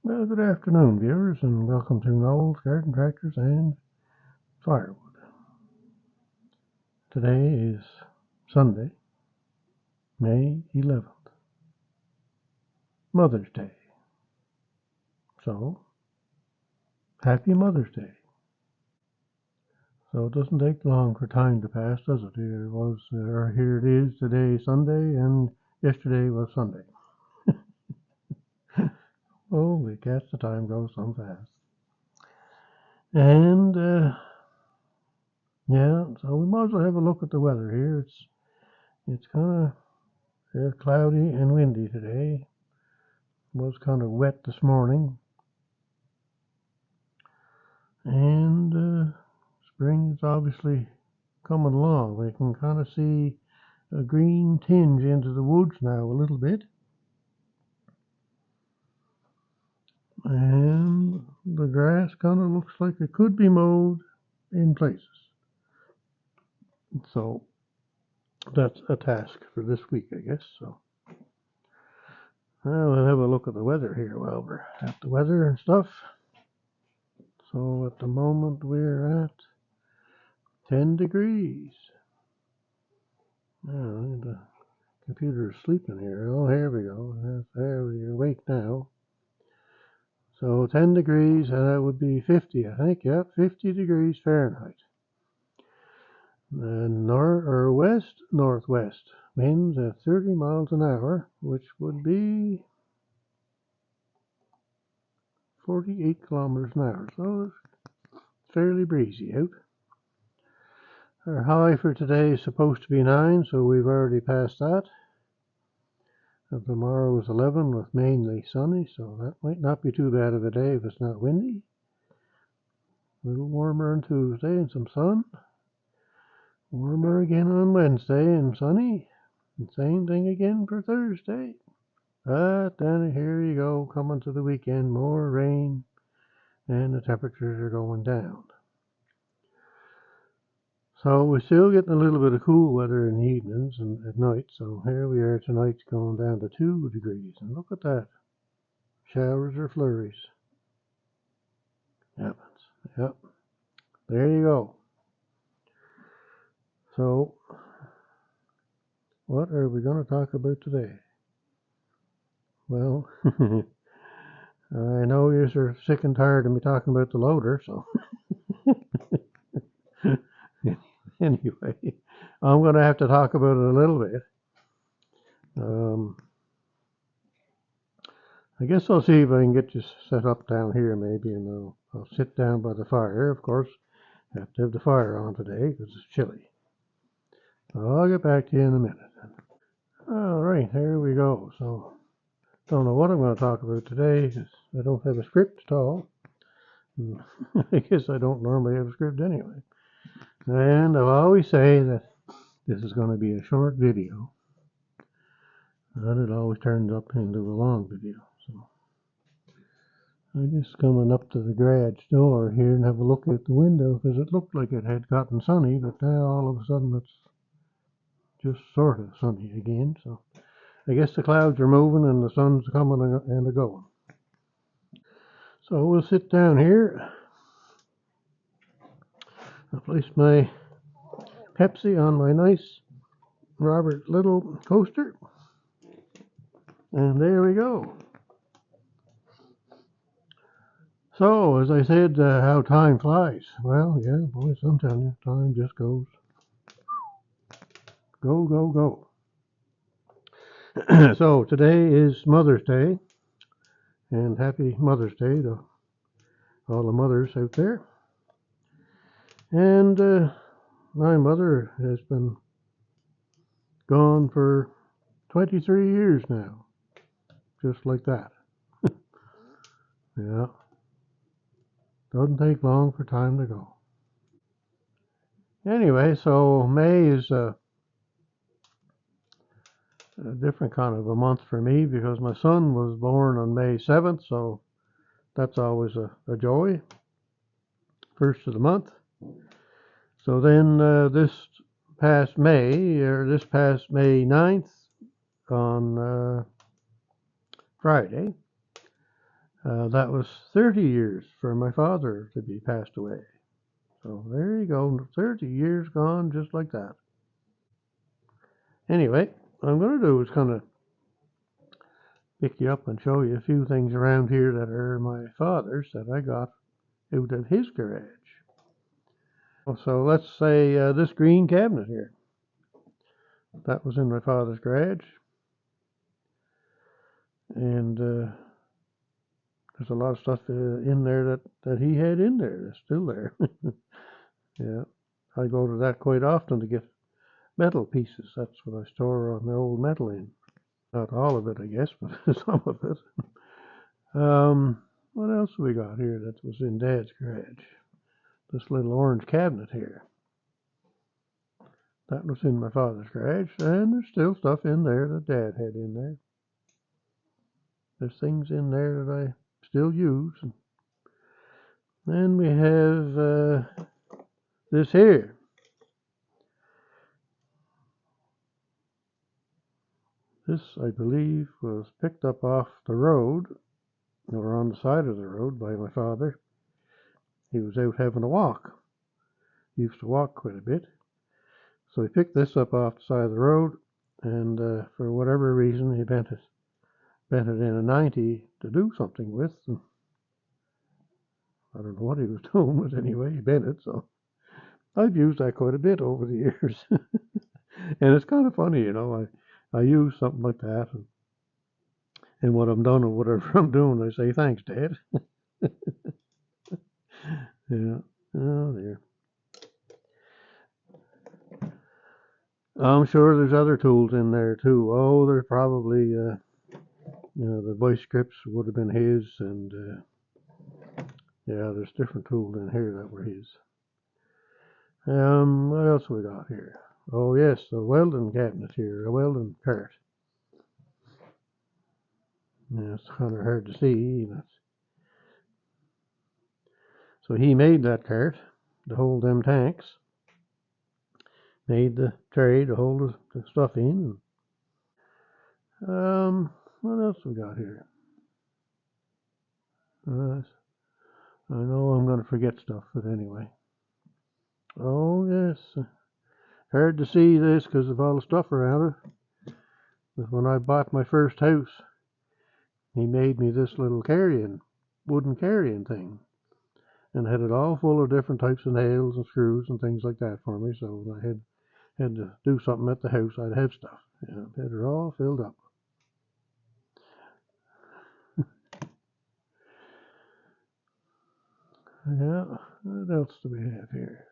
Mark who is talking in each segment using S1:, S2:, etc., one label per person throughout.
S1: Well, good afternoon, viewers, and welcome to Noel's Garden Tractors and Firewood. Today is Sunday, May 11th, Mother's Day. So, happy Mother's Day. So it doesn't take long for time to pass, does it? Here it is today, Sunday, and yesterday was Sunday. Holy cats, the time goes so fast. And, yeah, so we might as well have a look at the weather here. It's kind of cloudy and windy today. It was kind of wet this morning. And spring is obviously coming along. We can kind of see a green tinge into the woods now a little bit. And the grass kind of looks like it could be mowed in places. So that's a task for this week, I guess. So we'll have a look at the weather here while we're at the weather and stuff. So at the moment we're at 10 degrees. Now the computer is sleeping here. Oh, here we go. There, you're awake now. So 10 degrees, and that would be 50, I think. Yep, 50 degrees Fahrenheit. And west-northwest winds at 30 miles an hour, which would be 48 kilometers an hour. So it's fairly breezy out. Our high for today is supposed to be 9, so we've already passed that. And tomorrow is 11 with mainly sunny, so that might not be too bad of a day if it's not windy. A little warmer on Tuesday and some sun. Warmer again on Wednesday and sunny. And same thing again for Thursday. But then here you go, coming to the weekend, more rain, and the temperatures are going down. So we're still getting a little bit of cool weather in the evenings and at night. So here we are tonight, going down to 2 degrees. And look at that. Showers or flurries. Happens. Yep. There you go. So, what are we going to talk about today? Well, I know you're sick and tired of me talking about the loader, so anyway, I'm going to have to talk about it a little bit. I guess I'll see if I can get you set up down here maybe, and I'll sit down by the fire. Of course, I have to have the fire on today because it's chilly. So I'll get back to you in a minute. All right, here we go. So, don't know what I'm going to talk about today because I don't have a script at all. I guess I don't normally have a script anyway. And I'll always say that this is going to be a short video. And it always turns up into a long video. So I'm just coming up to the garage door here and have a look out the window because it looked like it had gotten sunny, but now all of a sudden it's just sort of sunny again. So I guess the clouds are moving and the sun's coming and a going. So we'll sit down here. I'll place my Pepsi on my nice Robert Little coaster. And there we go. So, as I said, how time flies. Well, yeah, boys, I'm telling you, time just goes. Go, go, go. So, today is Mother's Day. And happy Mother's Day to all the mothers out there. And my mother has been gone for 23 years now. Just like that. Yeah. Doesn't take long for time to go. Anyway, so May is a different kind of a month for me because my son was born on May 7th, so that's always a joy. First of the month. So then this past May 9th on Friday, That was 30 years for my father to be passed away. So there you go, 30 years gone just like that. Anyway, what I'm going to do is kind of pick you up and show you a few things around here that are my father's that I got out of his garage. So let's say this green cabinet here. That was in my father's garage. And there's a lot of stuff in there that he had in there that's still there. Yeah, I go to that quite often to get metal pieces. That's what I store my old metal in. Not all of it, I guess, but some of it. What else we got here that was in Dad's garage? This little orange cabinet here. That was in my father's garage, and there's still stuff in there that Dad had in there. There's things in there that I still use. Then we have this here. This, I believe, was picked up off the road, or on the side of the road, by my father. He was out having a walk. He used to walk quite a bit. So he picked this up off the side of the road, and for whatever reason, he bent it in a 90 to do something with. And I don't know what he was doing, but anyway, he bent it. So I've used that quite a bit over the years. And it's kind of funny, you know. I use something like that, and when I'm done or whatever I'm doing, I say, thanks, Dad. Yeah. Oh, dear. I'm sure there's other tools in there, too. Oh, there's probably, the voice grips would have been his, and, yeah, there's different tools in here that were his. What else we got here? Oh, yes, a welding cabinet here, a welding cart. Yeah, it's kind of hard to see. So he made that cart to hold them tanks. Made the tray to hold the stuff in. What else we got here? I know I'm going to forget stuff, but anyway. Oh, yes. Hard to see this because of all the stuff around it. But when I bought my first house, he made me this little wooden carrying thing. And had it all full of different types of nails and screws and things like that for me. So when I had to do something at the house, I'd have stuff. Yeah, had it all filled up. Yeah, what else do we have here?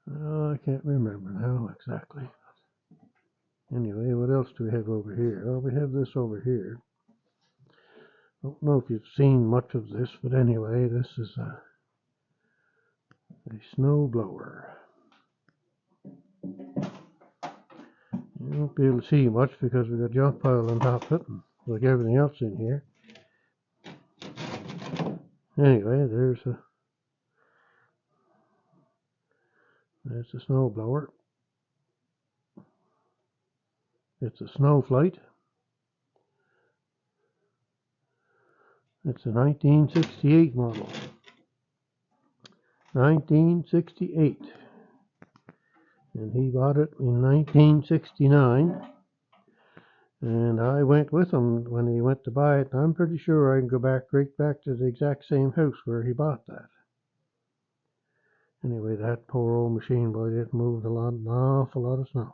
S1: Oh, I can't remember now exactly. Anyway, what else do we have over here? Oh, we have this over here. I don't know if you've seen much of this, but anyway, this is a snow blower. You won't be able to see much because we've got junk pile on top of it, like everything else in here. Anyway, there's a snow blower. It's a snow flight. It's a 1968 model. 1968. And he bought it in 1969. And I went with him when he went to buy it. I'm pretty sure I can go right back to the exact same house where he bought that. Anyway, that poor old machine, boy, it moved an awful lot of snow.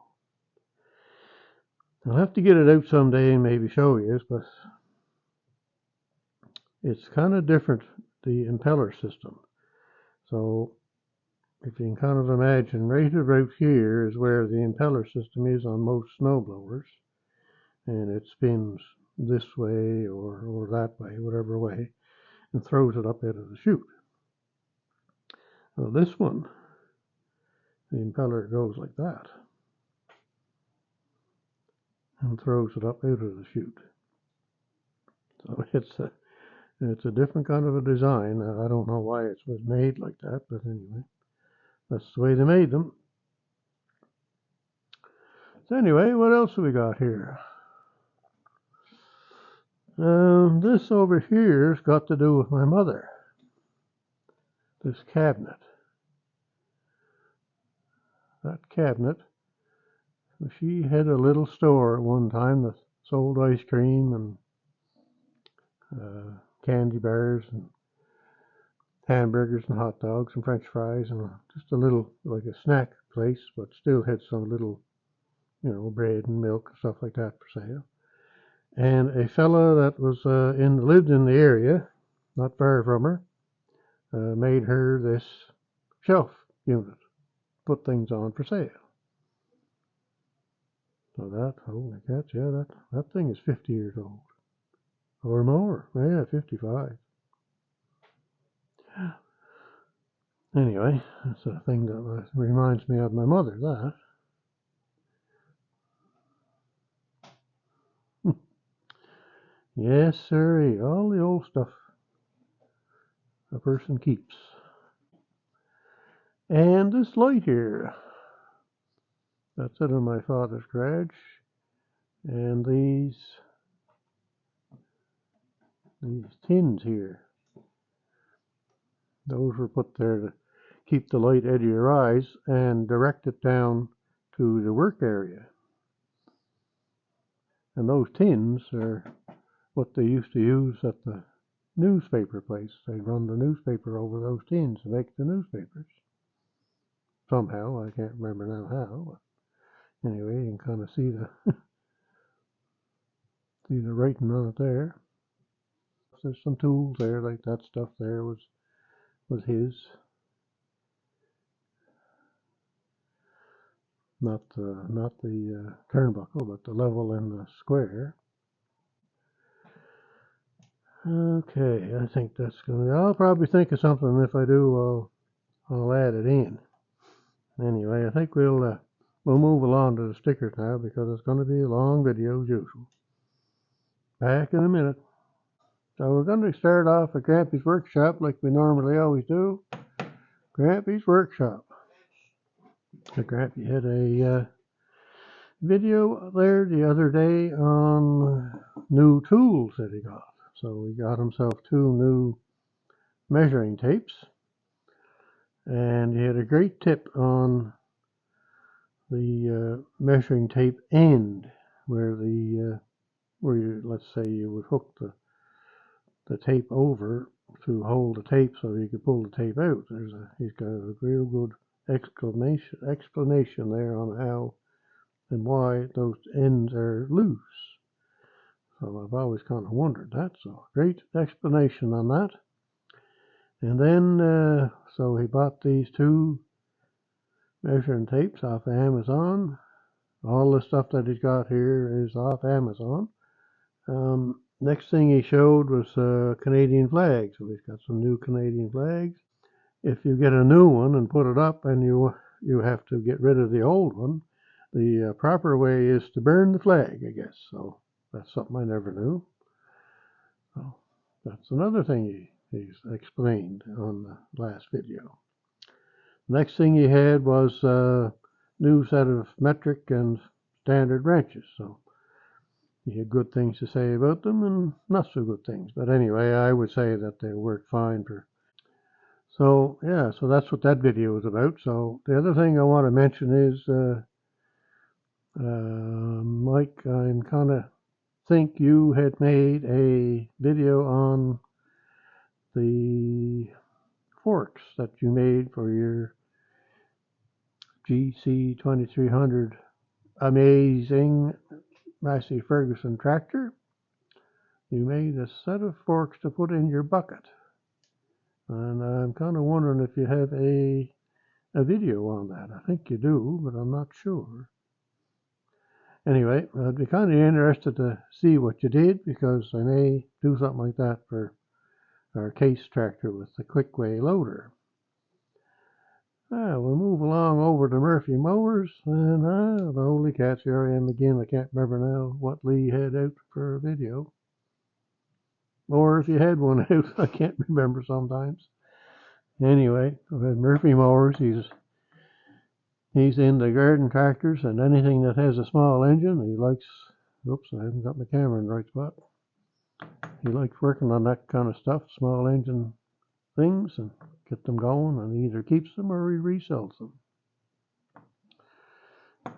S1: I'll have to get it out someday and maybe show you, but it's kind of different, the impeller system. So if you can kind of imagine, right about here is where the impeller system is on most snowblowers, and it spins this way or that way, whatever way, and throws it up out of the chute. Well, this one, the impeller goes like that and throws it up out of the chute. So it's a different kind of a design. I don't know why it was made like that, but anyway, that's the way they made them. So anyway, what else have we got here? This over here's got to do with my mother. This cabinet. That cabinet. She had a little store at one time that sold ice cream and candy bars and hamburgers and hot dogs and french fries and just a little, like a snack place, but still had some little, bread and milk and stuff like that for sale. And a fella that was lived in the area, not far from her, made her this shelf unit, put things on for sale. So that, holy cats, yeah, that thing is 50 years old. Or more, yeah, 55. Anyway, that's a thing that reminds me of my mother, that. Yes, sirree, all the old stuff a person keeps. And this light here, that's it in my father's garage. And these tins here, those were put there to keep the light out of your eyes and direct it down to the work area. And those tins are what they used to use at the newspaper place. They'd run the newspaper over those tins to make the newspapers. Somehow, I can't remember now how, but anyway, you can kind of see the see the writing on it there. There's some tools there, like that stuff there was his. Not the turnbuckle, but the level and the square. Okay, I think that's gonna. I'll probably think of something. If I do, I'll add it in. Anyway, I think we'll move along to the stickers now because it's going to be a long video as usual. Back in a minute. So we're going to start off at Grampy's Workshop like we normally always do. Grampy's Workshop. Grampy had a video there the other day on new tools that he got. So he got himself 2 new measuring tapes, and he had a great tip on the measuring tape end, where you, let's say you would hook the tape over to hold the tape so you could pull the tape out. He's got a real good explanation there on how and why those ends are loose. So I've always kind of wondered that. So great explanation on that. And then, so he bought these 2 measuring tapes off of Amazon. All the stuff that he's got here is off Amazon. Next thing he showed was Canadian flags. So he's got some new Canadian flags. If you get a new one and put it up and you have to get rid of the old one, the proper way is to burn the flag, I guess. So that's something I never knew. So that's another thing he's explained on the last video. Next thing he had was a new set of metric and standard wrenches. So he had good things to say about them and not so good things. But anyway, I would say that they work fine for. So yeah, so that's what that video is about. So the other thing I want to mention is, Mike, I'm kind of think you had made a video on the forks that you made for your GC 2300 amazing Massey Ferguson tractor. You made a set of forks to put in your bucket. And I'm kind of wondering if you have a video on that. I think you do, but I'm not sure. Anyway, I'd be kind of interested to see what you did, because I may do something like that for our case tractor with the Quickway loader. We'll move along over to Murphy Mowers, and the holy cats, here I am again. I can't remember now what Lee had out for a video. Or if you had one out, I can't remember sometimes. Anyway, Murphy Mowers, he's into garden tractors and anything that has a small engine. He likes, oops, I haven't got my camera in the right spot. He likes working on that kind of stuff, small engine things, and get them going, and he either keeps them or he resells them.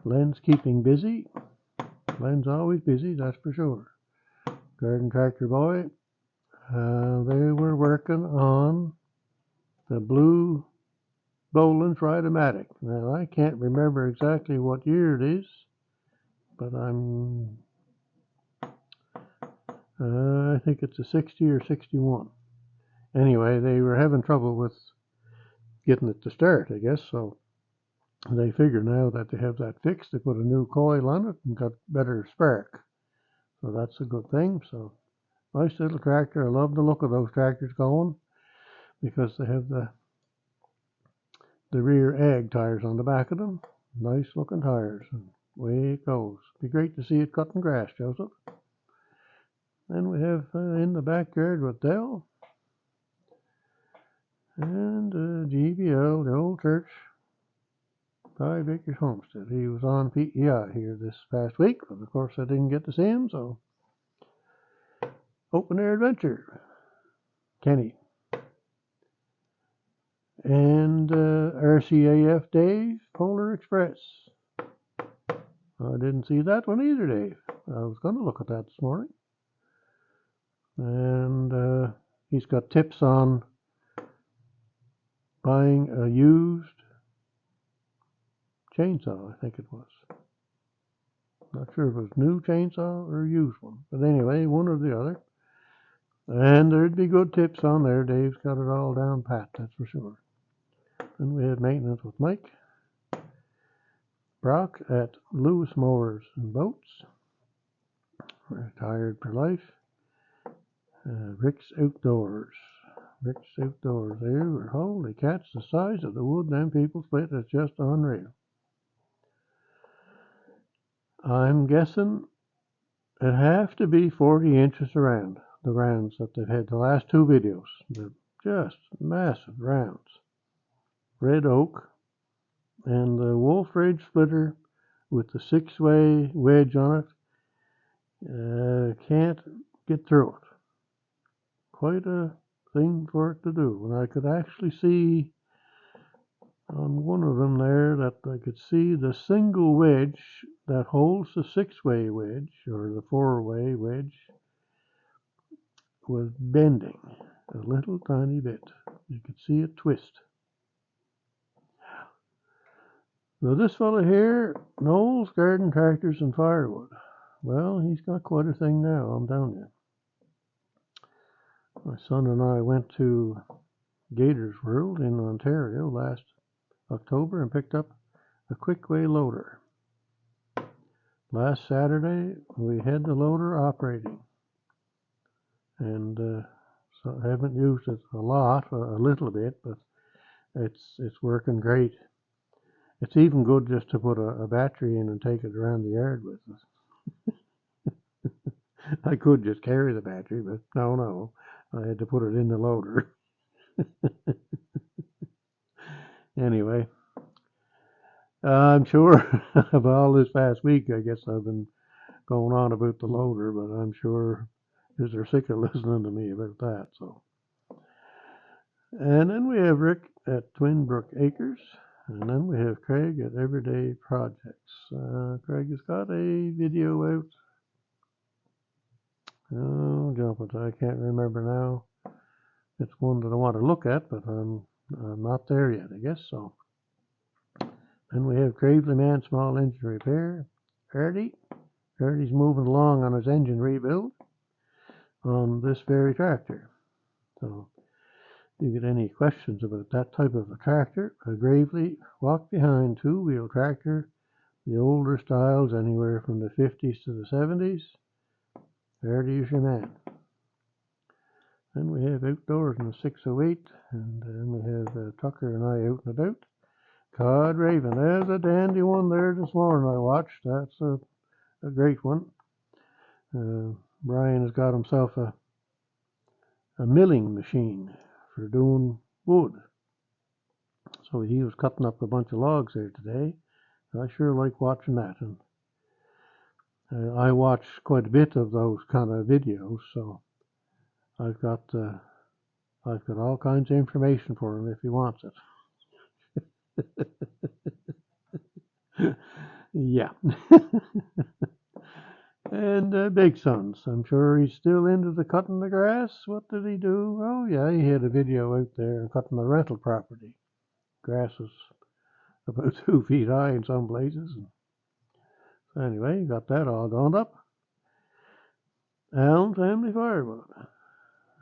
S1: Len's keeping busy. Len's always busy, that's for sure. Garden Tractor Boy, they were working on the blue Boland's Ride-O-Matic. Now, I can't remember exactly what year it is, but I think it's a 60 or 61. Anyway, they were having trouble with getting it to start, I guess, so they figure now that they have that fixed, they put a new coil on it and got better spark. So that's a good thing. So nice little tractor. I love the look of those tractors going because they have the rear ag tires on the back of them. Nice looking tires, and away it goes. Be great to see it cutting grass, Joseph. Then we have in the backyard with Dell and GBL, the old church, 5 acres homestead. He was on PEI here this past week, but of course I didn't get to see him, so open air adventure. Kenny. And RCAF Dave, Polar Express. I didn't see that one either, Dave. I was going to look at that this morning. And he's got tips on buying a used chainsaw, I think it was. Not sure if it was new chainsaw or used one. But anyway, one or the other. And there'd be good tips on there. Dave's got it all down pat, that's for sure. Then we had maintenance with Mike Brock at Lewis Mowers and Boats. Retired for life. Rick's Outdoors. Rick's Outdoors. There were, holy cats, the size of the wood them people split is just unreal. I'm guessing it have to be 40 inches around, the rounds that they've had the last 2 videos. They're just massive rounds. Red oak and the Wolf Ridge splitter with the 6-way wedge on it. Can't get through it. Quite a thing for it to do. And I could actually see on one of them there that I could see the single wedge that holds the 6-way wedge or the 4-way wedge was bending a little tiny bit. You could see it twist. So this fella here, Knowles Garden Tractors and Firewood. Well, he's got quite a thing now, I'm telling you. My son and I went to Gators World in Ontario last October and picked up a quick-way loader. Last Saturday, we had the loader operating. And so I haven't used it a lot, a little bit, but it's working great. It's even good just to put a battery in and take it around the yard with us. I could just carry the battery, but no, I had to put it in the loader. Anyway, I'm sure of all this past week, I guess I've been going on about the loader, but I'm sure they're sick of listening to me about that. So, and then we have Rick at Twin Brook Acres. And then we have Craig at Everyday Projects. Craig has got a video out. Oh, jump it, I can't remember now. It's one that I want to look at, but I'm not there yet, I guess. So then we have Gravely Man Small Engine Repair. Artie's moving along on his engine rebuild on this very tractor. So if you get any questions about that type of a tractor, a Gravely walk behind 2-wheel tractor, the older styles anywhere from the 50s to the 70s, Artie is your man. Then we have Outdoors in the 608, and then we have Tucker and I out and about. Cod Raven, there's a dandy one there this morning I watched. That's a great one. Brian has got himself a milling machine for doing wood. So he was cutting up a bunch of logs there today. I sure like watching that. And I watch quite a bit of those kind of videos, so I've got all kinds of information for him if he wants it. Yeah. And big sons, I'm sure he's still into the cutting the grass. What did he do? Oh yeah, he had a video out there cutting the rental property. Grass was about 2 feet high in some places. So anyway, got that all done up. Allen Family Firewood.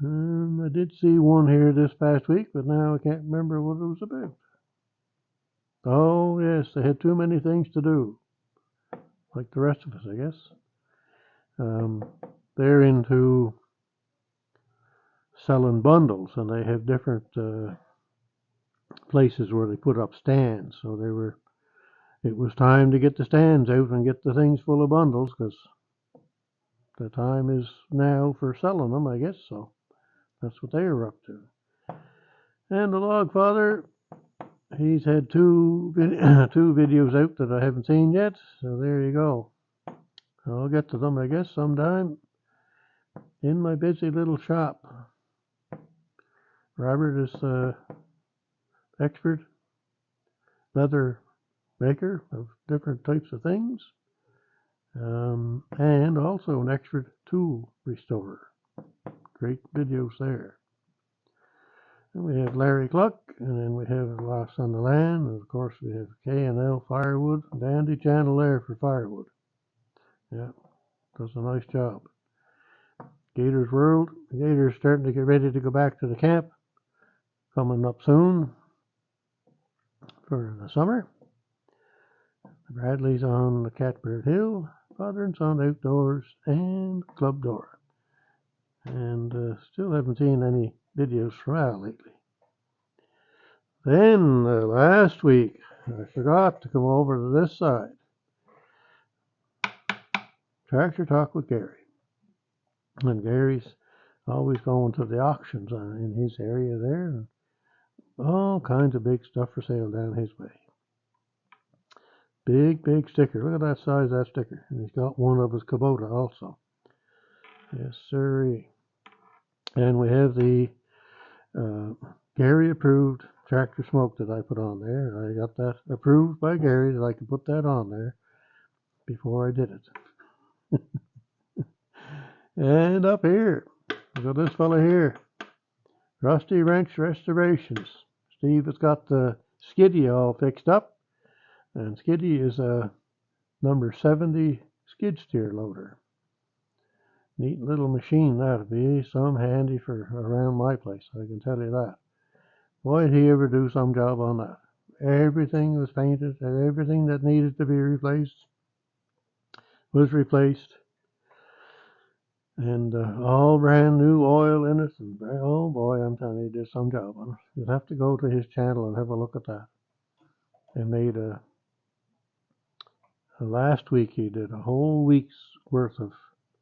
S1: I did see one here this past week, but now I can't remember what it was about. Oh yes, they had too many things to do, like the rest of us, I guess. They're into selling bundles, and they have different places where they put up stands. So it was time to get the stands out and get the things full of bundles, because the time is now for selling them, I guess. So that's what they were up to. And the Log Father, he's had two videos out that I haven't seen yet. So there you go. I'll get to them, I guess, sometime in my busy little shop. Robert is expert leather maker of different types of things, and also an expert tool restorer. Great videos there. And we have Larry Cluck, and then we have Lost on the Land, and of course we have K&L Firewood. Dandy channel there for firewood. Yeah, does a nice job. Gator's World. Gator's starting to get ready to go back to the camp, coming up soon for the summer. Bradley's on the Catbird Hill, Father and Son Outdoors, and Club Dora. And still haven't seen any videos from Al lately. Then last week, I forgot to come over to this side. Tractor Talk with Gary. And Gary's always going to the auctions in his area there. And all kinds of big stuff for sale down his way. Big, big sticker. Look at that size of that sticker. And he's got one of his Kubota also. Yes, sirree. And we have the Gary approved tractor smoke that I put on there. I got that approved by Gary that I could put that on there before I did it. And up here, look at this fella here. Rusty Wrench Restorations. Steve has got the skiddy all fixed up. And skiddy is a number 70 skid steer loader. Neat little machine that'll be. Some handy for around my place, I can tell you that. Boy, did he ever do some job on that. Everything was painted, and everything that needed to be replaced was replaced. And all brand new oil in it. And, oh boy, I'm telling you, he did some job on it. You'll have to go to his channel and have a look at that. And made last week he did a whole week's worth of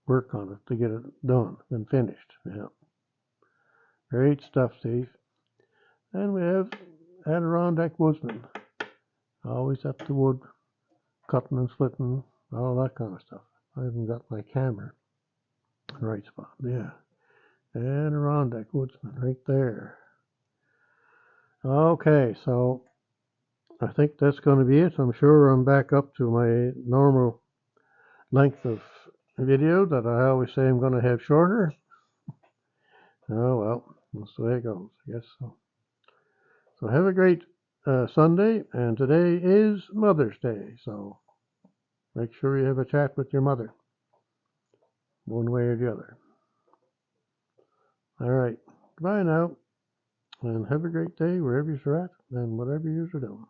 S1: work on it to get it done and finished. Yeah. Great stuff, Steve. And we have Adirondack Woodsman. Always at the wood, cutting and splitting, all that kind of stuff. I haven't got my camera in the right spot. Yeah. Adirondack Woodsman right there. Okay, so I think that's going to be it. I'm sure I'm back up to my normal length of video that I always say I'm going to have shorter. Oh well, that's the way it goes, I guess so. So have a great Sunday, and today is Mother's Day, so make sure you have a chat with your mother, one way or the other. All right, goodbye now, and have a great day wherever you're at and whatever you're doing.